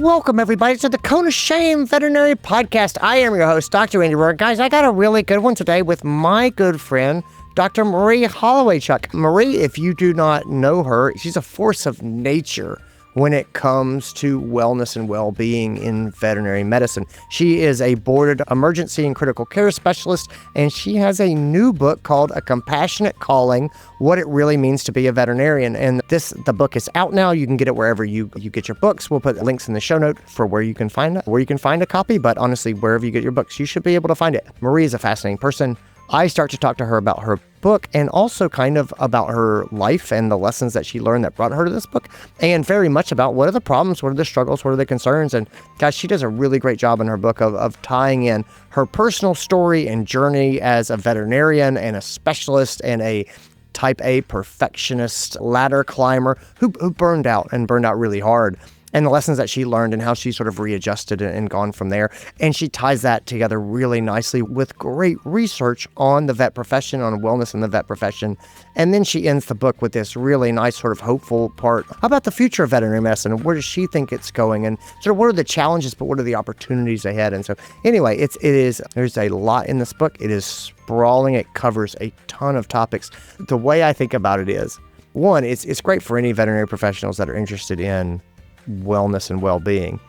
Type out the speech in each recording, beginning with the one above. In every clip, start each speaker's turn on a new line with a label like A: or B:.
A: Welcome, everybody, to the Cone of Shame Veterinary Podcast. I am your host, Dr. Andy Roark. Guys, I got a really good one today with my good friend, Dr. Marie Holowaychuk. Marie, if you do not know her, she's a force of nature when it comes to wellness and well-being in veterinary medicine. She is a boarded emergency and critical care specialist, and she has a new book called A Compassionate Calling, What It Really Means to Be a Veterinarian. And the book is out now. You can get it wherever you get your books. We'll put links in the show note for where you can find a copy, but honestly, wherever you get your books, you should be able to find it. Marie is a fascinating person. I start to talk to her about her book and also kind of about her life and the lessons that she learned that brought her to this book, and very much about what are the problems, what are the struggles, what are the concerns. And guys, she does a really great job in her book of tying in her personal story and journey as a veterinarian and a specialist and a type A perfectionist ladder climber who burned out really hard, and the lessons that she learned and how she sort of readjusted and gone from there. And she ties that together really nicely with great research on the vet profession, on wellness in the vet profession. And then she ends the book with this really nice sort of hopeful part about the future of veterinary medicine and where does she think it's going, and sort of what are the challenges, but what are the opportunities ahead. And so anyway, there's a lot in this book. It is sprawling. It covers a ton of topics. The way I think about it is, one, it's great for any veterinary professionals that are interested in wellness and well-being.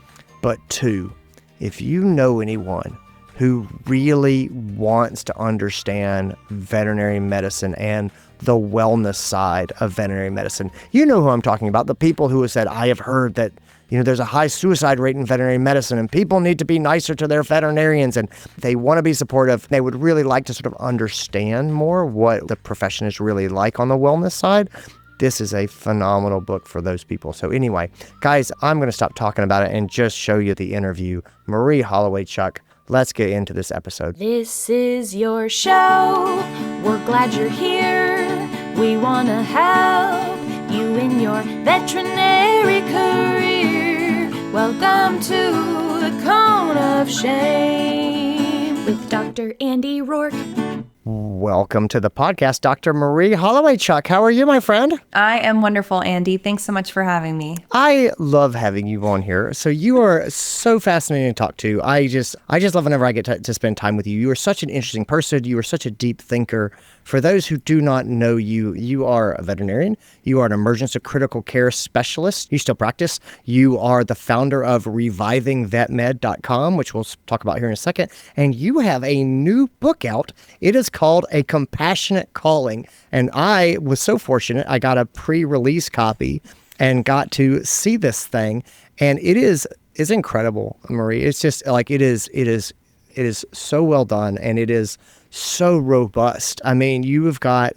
A: But two, if you know anyone who really wants to understand veterinary medicine and the wellness side of veterinary medicine, you know who I'm talking about. The people who have said, I have heard that there's a high suicide rate in veterinary medicine and people need to be nicer to their veterinarians, and they want to be supportive. They would really like to sort of understand more what the profession is really like on the wellness side. This is a phenomenal book for those people. So anyway, guys, I'm going to stop talking about it and just show you the interview. Marie Holowaychuk, let's get into this episode.
B: This is your show. We're glad you're here. We want to help you in your veterinary career. Welcome to the Cone of Shame with Dr. Andy Roark.
A: Welcome to the podcast, Dr. Marie Holowaychuk. How are you, my friend?
C: I am wonderful, Andy. Thanks so much for having me.
A: I love having you on here. So you are so fascinating to talk to. I just love whenever I get to spend time with you. You are such an interesting person. You are such a deep thinker. For those who do not know you, you are a veterinarian. You are an emergency critical care specialist. You still practice. You are the founder of revivingvetmed.com, which we'll talk about here in a second. And you have a new book out. It is called A Compassionate Calling. And I was so fortunate. I got a pre-release copy and got to see this thing. And it's incredible, Marie. It's just like, it is so well done, and it is so robust. I mean, you have got,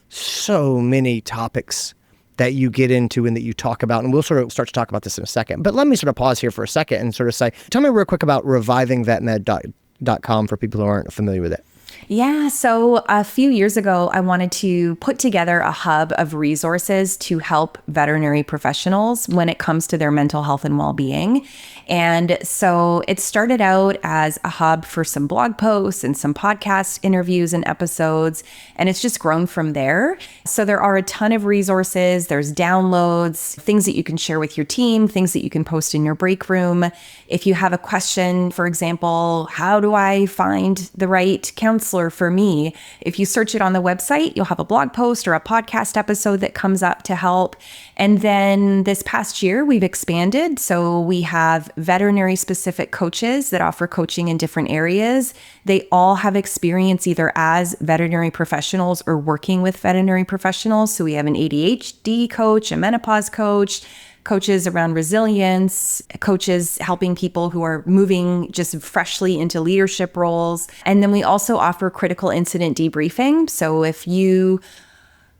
A: so many topics that you get into and that you talk about, and we'll sort of start to talk about this in a second. But let me sort of pause here for a second and sort of say, tell me real quick about revivingvetmed.com for people who aren't familiar with it.
C: Yeah, so a few years ago, I wanted to put together a hub of resources to help veterinary professionals when it comes to their mental health and well-being. And so it started out as a hub for some blog posts and some podcast interviews and episodes, and it's just grown from there. So there are a ton of resources. There's downloads, things that you can share with your team, things that you can post in your break room. If you have a question, for example, how do I find the right counselor for me? If you search it on the website, you'll have a blog post or a podcast episode that comes up to help. And then this past year, we've expanded. So we have veterinary specific coaches that offer coaching in different areas. They all have experience either as veterinary professionals or working with veterinary professionals. So we have an ADHD coach, a menopause coach, coaches around resilience, coaches helping people who are moving just freshly into leadership roles. And then we also offer critical incident debriefing. So if you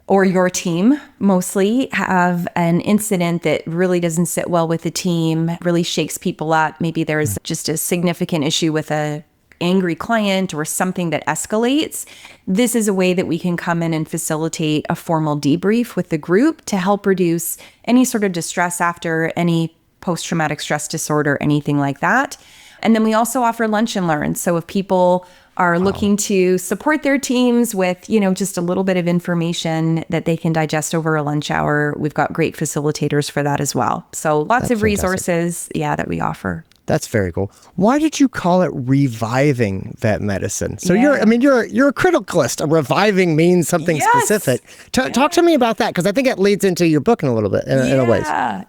C: or your team mostly have an incident that really doesn't sit well with the team, really shakes people up, maybe there's just a significant issue with a angry client or something that escalates, this is a way that we can come in and facilitate a formal debrief with the group to help reduce any sort of distress after any post-traumatic stress disorder, anything like that. And then we also offer lunch and learn. So if people are looking to support their teams with, just a little bit of information that they can digest over a lunch hour, we've got great facilitators for that as well. So lots of resources, that we offer.
A: That's very cool. Why did you call it reviving vet medicine? So you're a criticalist. A reviving means something specific. Talk to me about that, because I think it leads into your book in a little bit, in a way.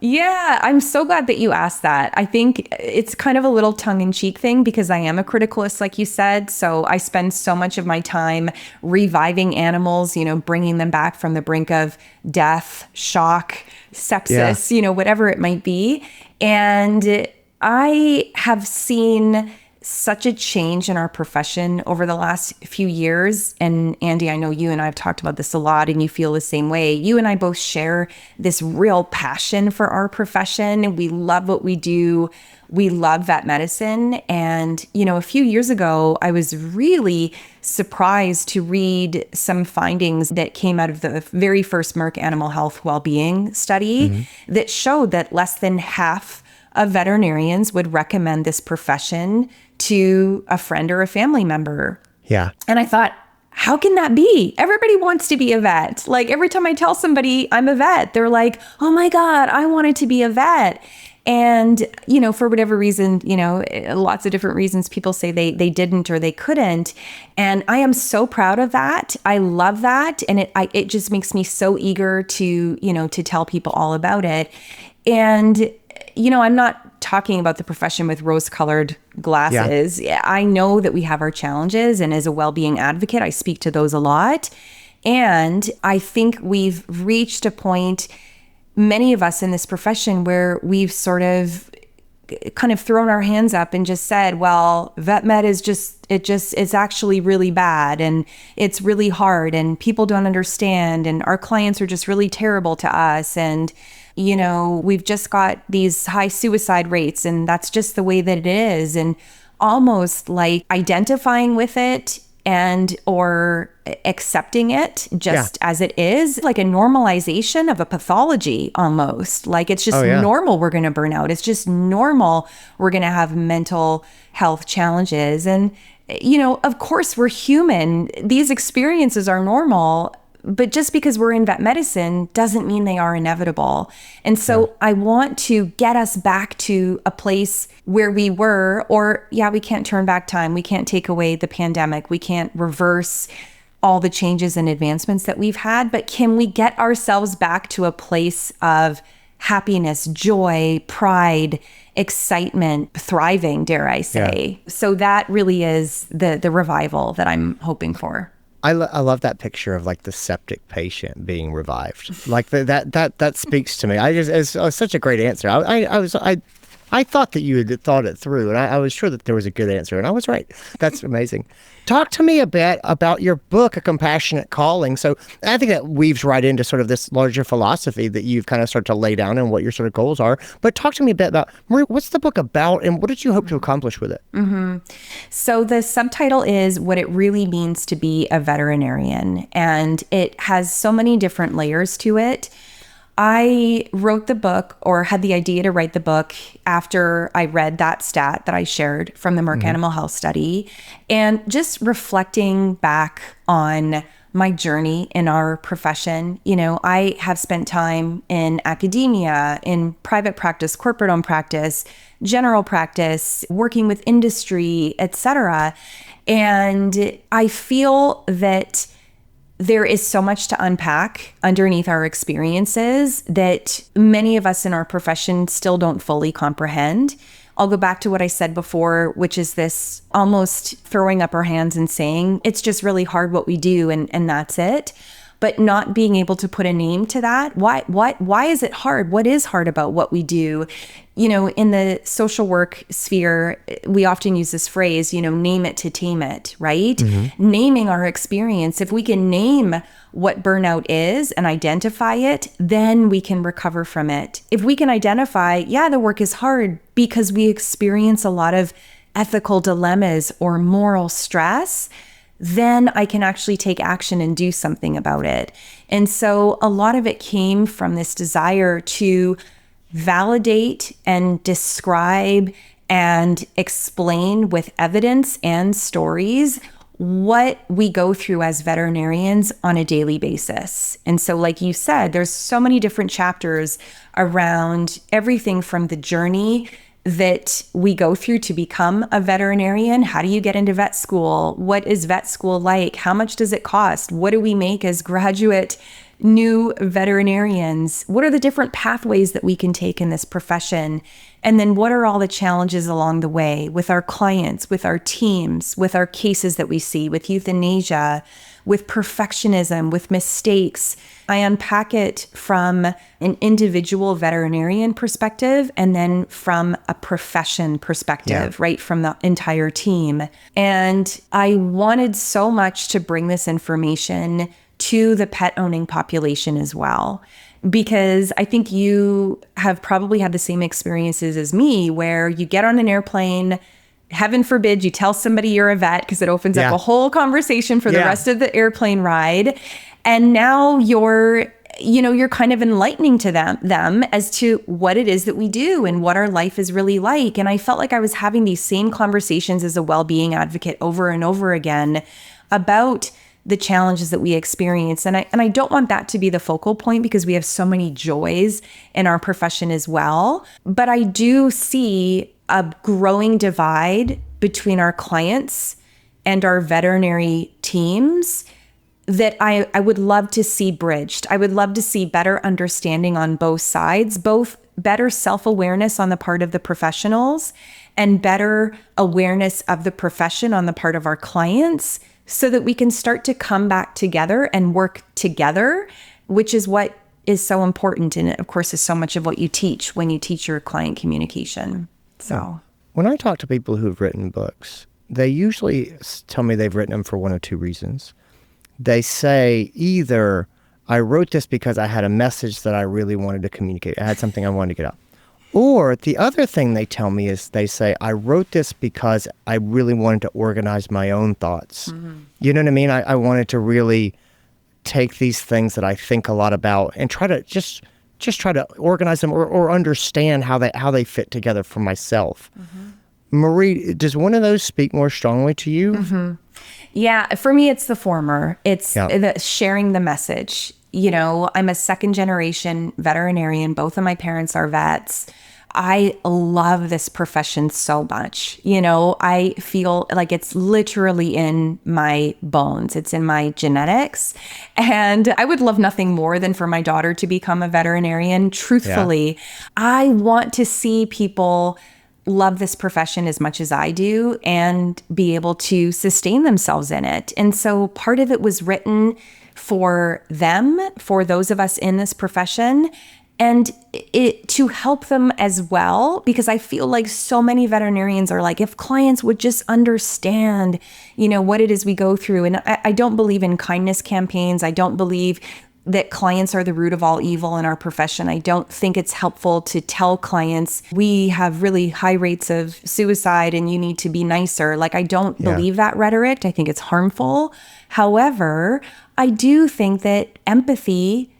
C: Yeah. I'm so glad that you asked that. I think it's kind of a little tongue-in-cheek thing, because I am a criticalist, like you said. So I spend so much of my time reviving animals, bringing them back from the brink of death, shock, sepsis, whatever it might be. And I have seen such a change in our profession over the last few years. And Andy, I know you and I have talked about this a lot, and you feel the same way. You and I both share this real passion for our profession. We love what we do. We love vet medicine. And, a few years ago, I was really surprised to read some findings that came out of the very first Merck Animal Health Wellbeing study that showed that less than half of veterinarians would recommend this profession to a friend or a family member.
A: Yeah.
C: And I thought, how can that be? Everybody wants to be a vet. Like, every time I tell somebody I'm a vet, they're like, oh my God, I wanted to be a vet. And, for whatever reason, lots of different reasons, people say they didn't or they couldn't. And I am so proud of that. I love that. And it just makes me so eager to tell people all about it. And I'm not talking about the profession with rose-colored glasses. Yeah. I know that we have our challenges, and as a well-being advocate, I speak to those a lot. And I think we've reached a point, many of us in this profession, where we've sort of kind of thrown our hands up and just said, well, vet med is it's actually really bad, and it's really hard, and people don't understand, and our clients are just really terrible to us. And we've just got these high suicide rates, and that's just the way that it is. And almost like identifying with it or accepting it just as it is, like a normalization of a pathology almost. Like, it's just normal we're going to burn out. It's just normal we're going to have mental health challenges. And, of course, we're human. These experiences are normal. But just because we're in vet medicine doesn't mean they are inevitable. And so I want to get us back to a place where we were, or we can't turn back time. We can't take away the pandemic. We can't reverse all the changes and advancements that we've had. But can we get ourselves back to a place of happiness, joy, pride, excitement, thriving, dare I say? So that really is the revival that I'm hoping for.
A: I love that picture of like the septic patient being revived. Like that speaks to me. It's such a great answer. I thought that you had thought it through, and I was sure that there was a good answer, and I was right. That's amazing. Talk to me a bit about your book, A Compassionate Calling. So I think that weaves right into sort of this larger philosophy that you've kind of started to lay down and what your sort of goals are. But talk to me a bit about, Marie, what's the book about, and what did you hope to accomplish with it?
C: So the subtitle is What It Really Means to Be a Veterinarian, and it has so many different layers to it. I wrote the book, or had the idea to write the book, after I read that stat that I shared from the Merck Animal Health study, and just reflecting back on my journey in our profession. I have spent time in academia, in private practice, corporate-owned practice, general practice, working with industry, etc. And I feel that there is so much to unpack underneath our experiences that many of us in our profession still don't fully comprehend. I'll go back to what I said before, which is this almost throwing up our hands and saying, it's just really hard what we do, and that's it. But not being able to put a name to that. Why is it hard? What is hard about what we do? In the social work sphere, we often use this phrase, name it to tame it, right? Naming our experience. If we can name what burnout is and identify it, then we can recover from it. If we can identify, the work is hard because we experience a lot of ethical dilemmas or moral stress, then I can actually take action and do something about it. And so a lot of it came from this desire to validate and describe and explain with evidence and stories what we go through as veterinarians on a daily basis. And so, like you said, there's so many different chapters around everything from the journey that we go through to become a veterinarian. How do you get into vet school? What is vet school like? How much does it cost? What do we make as graduate new veterinarians? What are the different pathways that we can take in this profession? And then what are all the challenges along the way with our clients, with our teams, with our cases that we see, with euthanasia, with perfectionism, with mistakes? I unpack it from an individual veterinarian perspective and then from a profession perspective, right? From the entire team. And I wanted so much to bring this information to the pet owning population as well, because I think you have probably had the same experiences as me, where you get on an airplane, heaven forbid you tell somebody you're a vet, because it opens up a whole conversation for the rest of the airplane ride. And now you're kind of enlightening to them as to what it is that we do and what our life is really like. And I felt like I was having these same conversations as a well-being advocate over and over again about the challenges that we experience. And I don't want that to be the focal point, because we have so many joys in our profession as well. But I do see a growing divide between our clients and our veterinary teams that I would love to see bridged. I would love to see better understanding on both sides, both better self-awareness on the part of the professionals and better awareness of the profession on the part of our clients, so that we can start to come back together and work together, which is what is so important. And it, of course, is so much of what you teach when you teach your client communication. So
A: when I talk to people who've written books, they usually tell me they've written them for one of two reasons. They say either I wrote this because I had a message that I really wanted to communicate. I had something I wanted to get out. Or the other thing they tell me is they say, I wrote this because I really wanted to organize my own thoughts. Mm-hmm. You know what I mean? I wanted to really take these things that I think a lot about and try to just try to organize them or understand how they fit together for myself. Mm-hmm. Marie, does one of those speak more strongly to you?
C: Mm-hmm. Yeah, for me, it's the former. It's the sharing the message. You know, I'm a second generation veterinarian. Both of my parents are vets. I love this profession so much. You know, I feel like it's literally in my bones. It's in my genetics. And I would love nothing more than for my daughter to become a veterinarian. Truthfully, I want to see people love this profession as much as I do and be able to sustain themselves in it. And so part of it was written for them, for those of us in this profession, and it to help them as well, because I feel like so many veterinarians are like, if clients would just understand, you know, what it is we go through. And I don't believe in kindness campaigns. I don't believe that clients are the root of all evil in our profession. I don't think it's helpful to tell clients we have really high rates of suicide and you need to be nicer. Like, I don't believe that rhetoric. I think it's harmful. However, I do think that empathy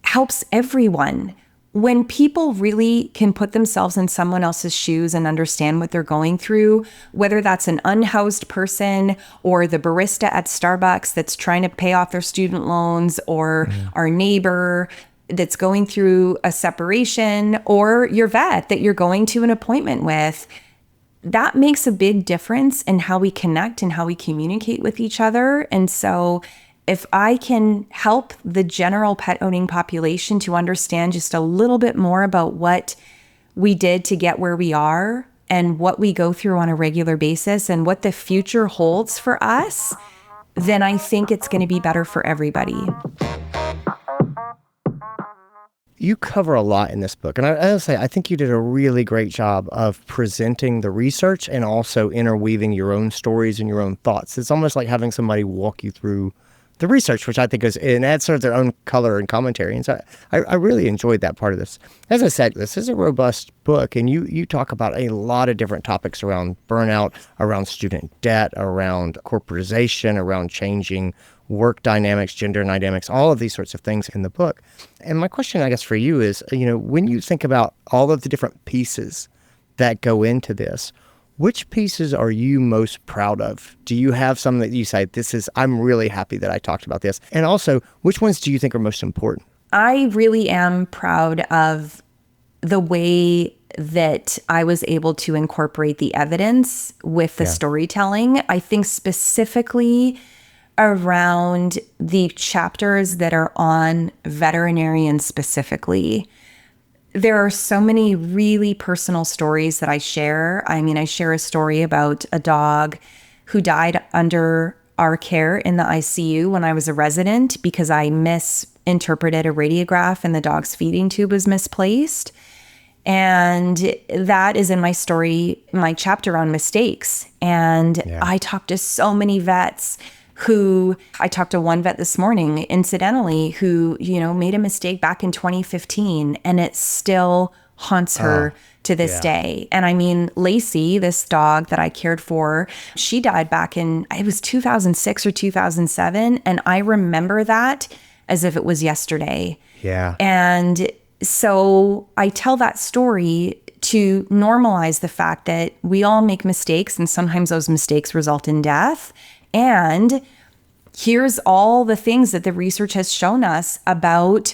C: helps everyone. When people really can put themselves in someone else's shoes and understand what they're going through, whether that's an unhoused person or the barista at Starbucks that's trying to pay off their student loans, or our neighbor that's going through a separation, or your vet that you're going to an appointment with, that makes a big difference in how we connect and how we communicate with each other. And so if I can help the general pet owning population to understand just a little bit more about what we did to get where we are and what we go through on a regular basis and what the future holds for us, then I think it's going to be better for everybody.
A: You cover a lot in this book, and I'll say I think you did a really great job of presenting the research and also interweaving your own stories and your own thoughts. It's almost like having somebody walk you through the research, which I think adds sort of their own color and commentary. And so I really enjoyed that part of this. As I said, this is a robust book, and you talk about a lot of different topics around burnout, around student debt, around corporatization, around changing work dynamics, gender dynamics, all of these sorts of things in the book. And my question, I guess, for you is, you know, when you think about all of the different pieces that go into this, Which pieces are you most proud of? Do you have some that you say, I'm really happy that I talked about this? And also, which ones do you think are most important?
C: I really am proud of the way that I was able to incorporate the evidence with the storytelling. I think specifically around the chapters that are on veterinarians specifically. There are so many really personal stories that I share. I mean, I share a story about a dog who died under our care in the ICU when I was a resident because I misinterpreted a radiograph and the dog's feeding tube was misplaced. And that is in my story, my chapter on mistakes. And I talked to so many vets I talked to one vet this morning, incidentally, who, made a mistake back in 2015 and it still haunts her to this day. And I mean, Lacey, this dog that I cared for, she died back it was 2006 or 2007. And I remember that as if it was yesterday.
A: Yeah.
C: And so I tell that story to normalize the fact that we all make mistakes and sometimes those mistakes result in death. And here's all the things that the research has shown us about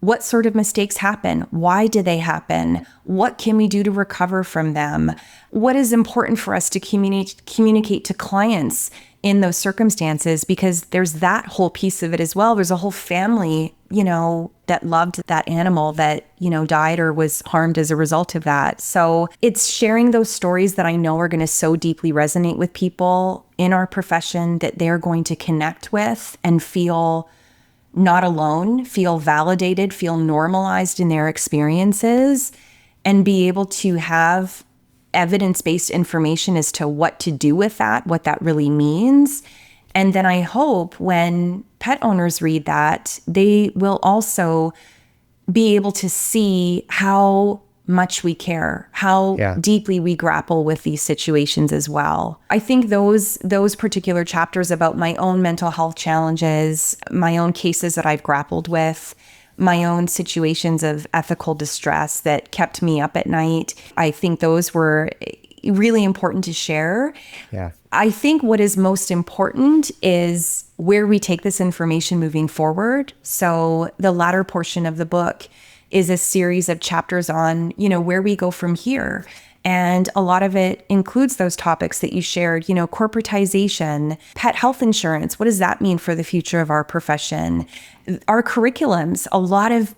C: what sort of mistakes happen. Why do they happen? What can we do to recover from them? What is important for us to communicate to clients in those circumstances? Because there's that whole piece of it as well. There's a whole family, that loved that animal that, died or was harmed as a result of that. So it's sharing those stories that I know are going to so deeply resonate with people in our profession that they're going to connect with and feel not alone, feel validated, feel normalized in their experiences, and be able to have evidence-based information as to what to do with that, what that really means. And then I hope when pet owners read that, they will also be able to see how much we care, how deeply we grapple with these situations as well. I think those particular chapters about my own mental health challenges, my own cases that I've grappled with, my own situations of ethical distress that kept me up at night, I think those were really important to share.
A: Yeah.
C: I think what is most important is where we take this information moving forward. So the latter portion of the book is a series of chapters on, where we go from here. And a lot of it includes those topics that you shared, corporatization, pet health insurance. What does that mean for the future of our profession? Our curriculums,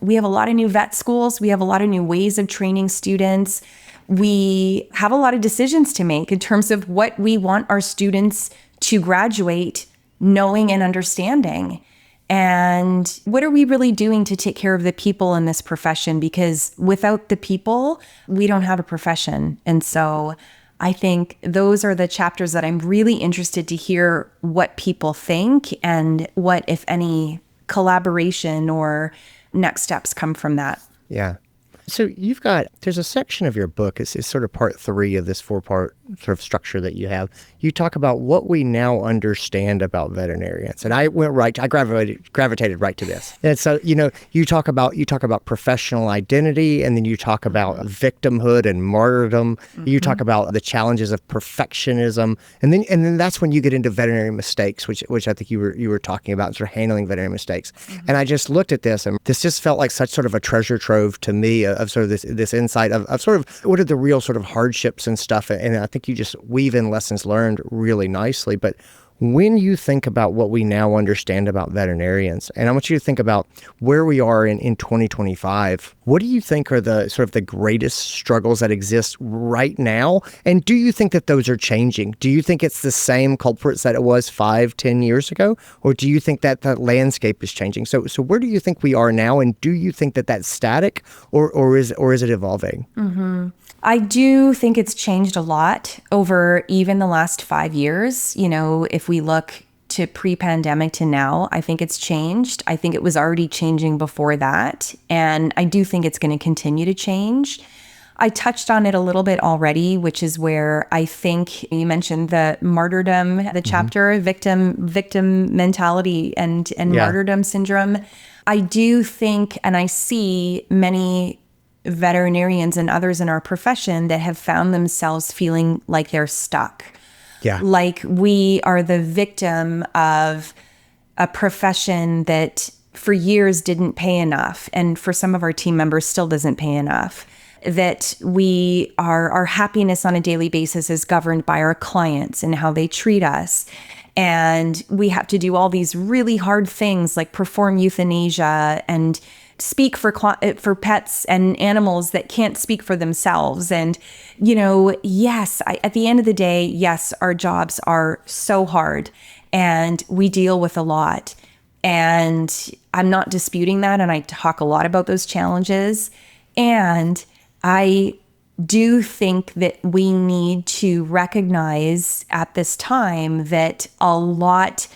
C: we have a lot of new vet schools. We have a lot of new ways of training students. We have a lot of decisions to make in terms of what we want our students to graduate knowing and understanding. And what are we really doing to take care of the people in this profession? Because without the people, we don't have a profession. And so I think those are the chapters that I'm really interested to hear what people think and what, if any, collaboration or next steps come from that.
A: Yeah. So there's a section of your book, it's sort of part 3 of this 4-part sort of structure that you have. You talk about what we now understand about veterinarians. And I gravitated right to this. And so, you talk about professional identity, and then you talk about victimhood and martyrdom. Mm-hmm. You talk about the challenges of perfectionism. And then that's when you get into veterinary mistakes, which I think you were talking about, sort of handling veterinary mistakes. Mm-hmm. And I just looked at this, and this just felt like such sort of a treasure trove to me of sort of this insight of sort of what are the real sort of hardships and stuff. And I think you just weave in lessons learned really nicely. But when you think about what we now understand about veterinarians, and I want you to think about where we are in 2025, what do you think are the sort of the greatest struggles that exist right now? And do you think that those are changing? Do you think it's the same culprits that it was 5-10 years ago? Or do you think that the landscape is changing? So where do you think we are now? And do you think that that's static or is it evolving?
C: Mm-hmm. I do think it's changed a lot over even the last 5 years. If we look to pre-pandemic to now, I think it's changed. I think it was already changing before that. And I do think it's going to continue to change. I touched on it a little bit already, which is where I think you mentioned the martyrdom, the chapter, victim mentality and martyrdom syndrome. I do think, and I see many veterinarians and others in our profession that have found themselves feeling like they're stuck.
A: Yeah.
C: Like we are the victim of a profession that for years didn't pay enough. And for some of our team members still doesn't pay enough. That our happiness on a daily basis is governed by our clients and how they treat us. And we have to do all these really hard things like perform euthanasia and speak for pets and animals that can't speak for themselves. And, yes, at the end of the day, yes, our jobs are so hard and we deal with a lot. And I'm not disputing that. And I talk a lot about those challenges. And I do think that we need to recognize at this time that a lot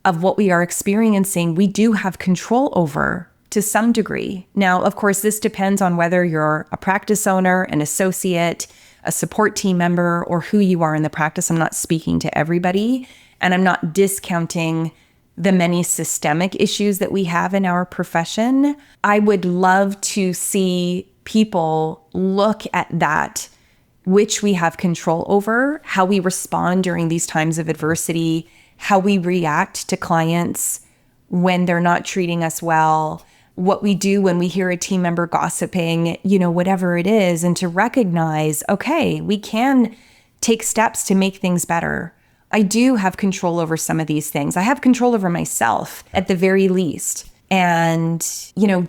C: of what we are experiencing, we do have control over to some degree. Now, of course, this depends on whether you're a practice owner, an associate, a support team member, or who you are in the practice. I'm not speaking to everybody, and I'm not discounting the many systemic issues that we have in our profession. I would love to see people look at that, which we have control over, how we respond during these times of adversity, how we react to clients when they're not treating us well, what we do when we hear a team member gossiping, whatever it is, and to recognize, okay, we can take steps to make things better. I do have control over some of these things. I have control over myself at the very least. And,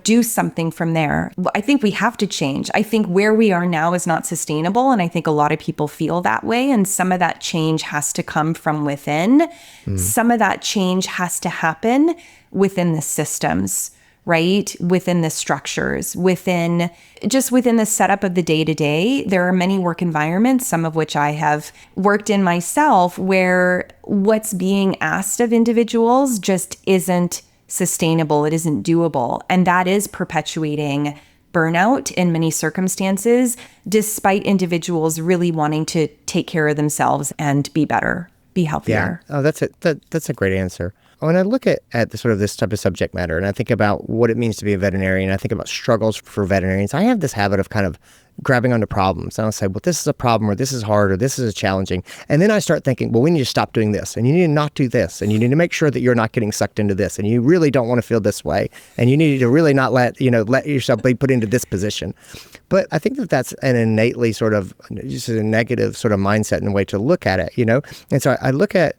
C: do something from there. I think we have to change. I think where we are now is not sustainable. And I think a lot of people feel that way. And some of that change has to come from within. Some of that change has to happen within the systems, right? Within the structures, within the setup of the day-to-day. There are many work environments, some of which I have worked in myself, where what's being asked of individuals just isn't sustainable. It isn't doable. And that is perpetuating burnout in many circumstances, despite individuals really wanting to take care of themselves and be better, be healthier.
A: Yeah. Oh, that's a great answer. When I look at the sort of this type of subject matter and I think about what it means to be a veterinarian, I think about struggles for veterinarians, I have this habit of kind of grabbing onto problems. And I'll say, well, this is a problem, or this is hard, or this is challenging. And then I start thinking, well, we need to stop doing this, and you need to not do this, and you need to make sure that you're not getting sucked into this, and you really don't want to feel this way, and you need to really not let yourself be put into this position. But I think that that's an innately sort of just a negative sort of mindset and way to look at it, And so I look at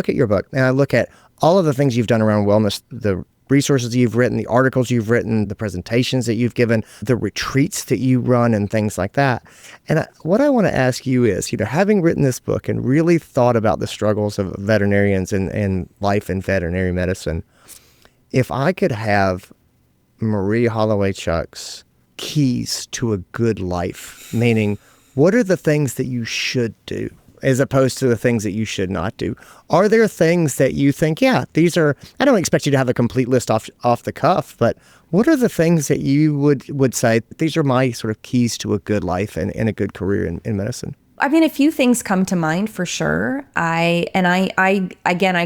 A: your book, and I look at all of the things you've done around wellness, the resources you've written, the articles you've written, the presentations that you've given, the retreats that you run and things like that. And what I want to ask you is, having written this book and really thought about the struggles of veterinarians and life in veterinary medicine, if I could have Marie Holowaychuk's keys to a good life, meaning what are the things that you should do as opposed to the things that you should not do? Are there things that you think, these are, I don't expect you to have a complete list off the cuff, but what are the things that you would say, these are my sort of keys to a good life and a good career in medicine?
C: I mean, a few things come to mind for sure. I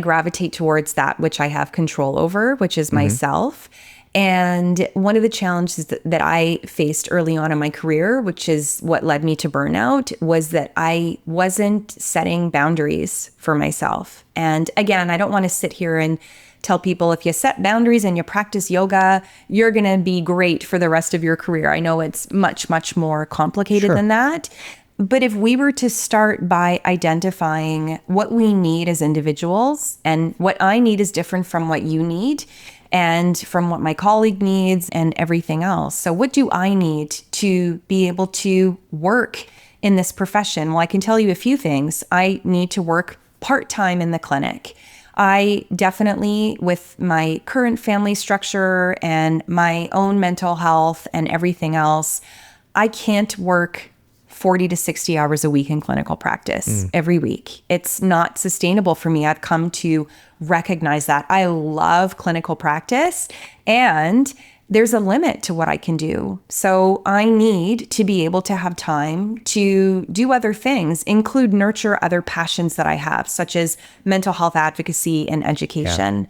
C: gravitate towards that which I have control over, which is myself. And one of the challenges that I faced early on in my career, which is what led me to burnout, was that I wasn't setting boundaries for myself. And again, I don't want to sit here and tell people if you set boundaries and you practice yoga, you're going to be great for the rest of your career. I know it's much, much more complicated than that. But if we were to start by identifying what we need as individuals, and what I need is different from what you need, and from what my colleague needs and everything else. So what do I need to be able to work in this profession? Well, I can tell you a few things. I need to work part-time in the clinic. I definitely, with my current family structure and my own mental health and everything else, I can't work 40 to 60 hours a week in clinical practice every week. It's not sustainable for me. I've come to recognize that. I love clinical practice, and there's a limit to what I can do. So I need to be able to have time to do other things, include nurture other passions that I have, such as mental health advocacy and education.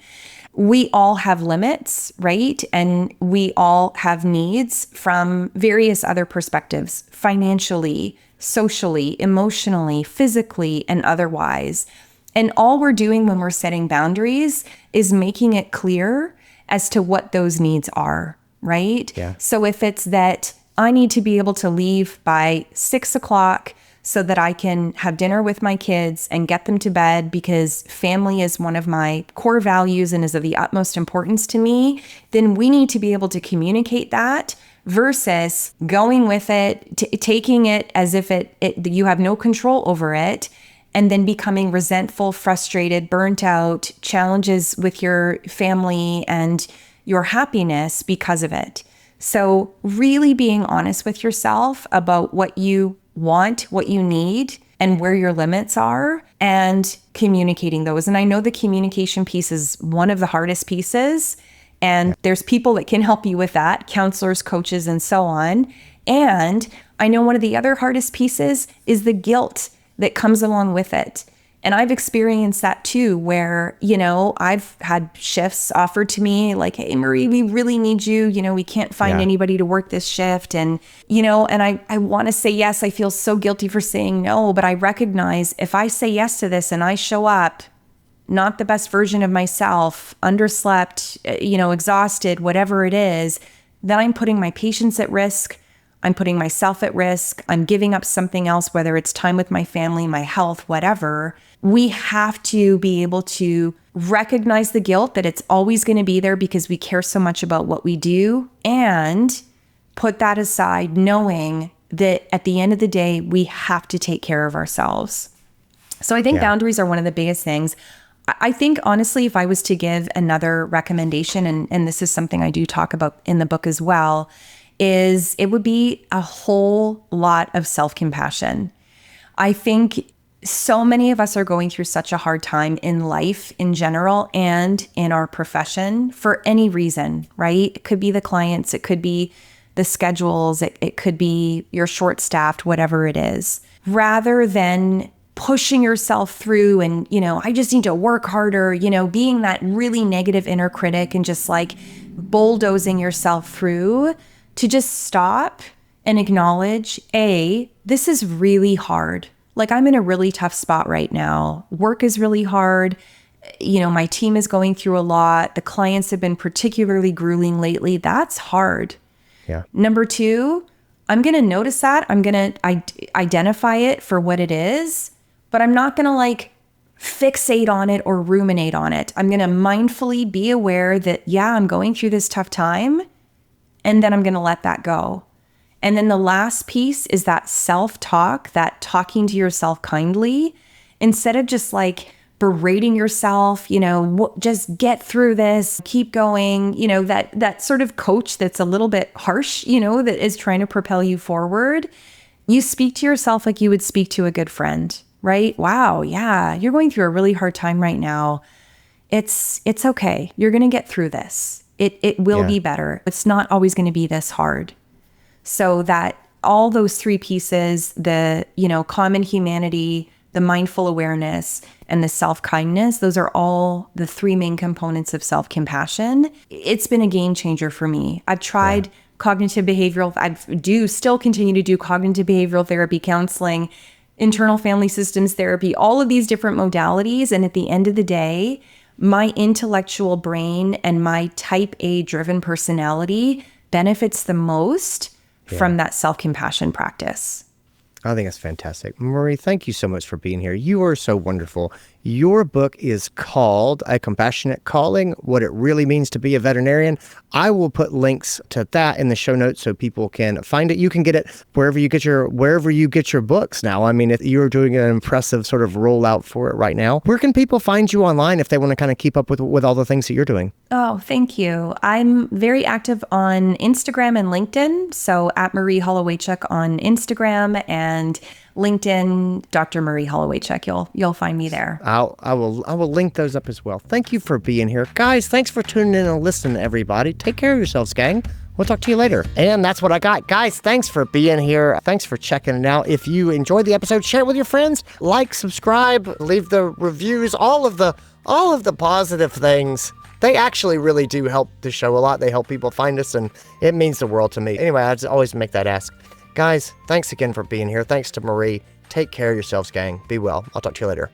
C: we all have limits, right? And we all have needs from various other perspectives, financially, socially, emotionally, physically, and otherwise. And all we're doing when we're setting boundaries is making it clear as to what those needs are, right?
A: Yeah.
C: So if it's that I need to be able to leave by 6 o'clock so that I can have dinner with my kids and get them to bed because family is one of my core values and is of the utmost importance to me, then we need to be able to communicate that versus going with it, taking it as if you have no control over it, and then becoming resentful, frustrated, burnt out, challenges with your family and your happiness because of it. So really being honest with yourself about what you want, what you need, and where your limits are, and communicating those. And I know the communication piece is one of the hardest pieces, and there's people that can help you with that, counselors, coaches, and so on. And I know one of the other hardest pieces is the guilt that comes along with it. And I've experienced that too, where, I've had shifts offered to me like, hey, Marie, we really need you. We can't find anybody to work this shift. And, and I want to say yes. I feel so guilty for saying no, but I recognize if I say yes to this and I show up, not the best version of myself, underslept, exhausted, whatever it is, then I'm putting my patients at risk. I'm putting myself at risk. I'm giving up something else, whether it's time with my family, my health, whatever. We have to be able to recognize the guilt that it's always going to be there because we care so much about what we do, and put that aside, knowing that at the end of the day, we have to take care of ourselves. So I think boundaries are one of the biggest things. I think, honestly, if I was to give another recommendation, and this is something I do talk about in the book as well, is it would be a whole lot of self-compassion. I think so many of us are going through such a hard time in life in general and in our profession for any reason, right? It could be the clients, it could be the schedules, it could be you're short-staffed, whatever it is. Rather than pushing yourself through and, I just need to work harder, being that really negative inner critic and just like bulldozing yourself through, to just stop and acknowledge, this is really hard. Like, I'm in a really tough spot right now. Work is really hard. My team is going through a lot. The clients have been particularly grueling lately. That's hard.
A: Yeah.
C: Number 2, I'm going to notice that. I'm going to identify it for what it is, but I'm not going to fixate on it or ruminate on it. I'm going to mindfully be aware that, I'm going through this tough time, and then I'm going to let that go. And then the last piece is that self-talk, that talking to yourself kindly, instead of just berating yourself, just get through this, keep going, that sort of coach that's a little bit harsh, that is trying to propel you forward. You speak to yourself like you would speak to a good friend, right? Wow, yeah, you're going through a really hard time right now. It's okay. You're going to get through this. It will be better. It's not always going to be this hard. So that all those 3 pieces, the, common humanity, the mindful awareness, and the self-kindness, those are all the 3 main components of self-compassion. It's been a game changer for me. I've tried cognitive behavioral, still continue to do cognitive behavioral therapy, counseling, internal family systems therapy, all of these different modalities. And at the end of the day, my intellectual brain and my type A driven personality benefits the most from that self-compassion practice.
A: I think it's fantastic. Marie, thank you so much for being here. You are so wonderful. Your book is called A Compassionate Calling, What It Really Means to Be a Veterinarian. I will put links to that in the show notes so people can find it. You can get it wherever you get your books now. I mean, you're doing an impressive sort of rollout for it right now. Where can people find you online if they want to kind of keep up with all the things that you're doing?
C: Oh, thank you. I'm very active on Instagram and LinkedIn. So at Marie Holowaychuk on Instagram, and LinkedIn, Dr. Marie Holowaychuk. You'll find me there.
A: I will link those up as well. Thank you for being here. Guys, thanks for tuning in and listening, everybody. Take care of yourselves, gang. We'll talk to you later. And that's what I got. Guys, thanks for being here. Thanks for checking it out. If you enjoyed the episode, share it with your friends. Like, subscribe, leave the reviews, all of the positive things. They actually really do help the show a lot. They help people find us, and it means the world to me. Anyway, I just always make that ask. Guys, thanks again for being here. Thanks to Marie. Take care of yourselves, gang. Be well. I'll talk to you later.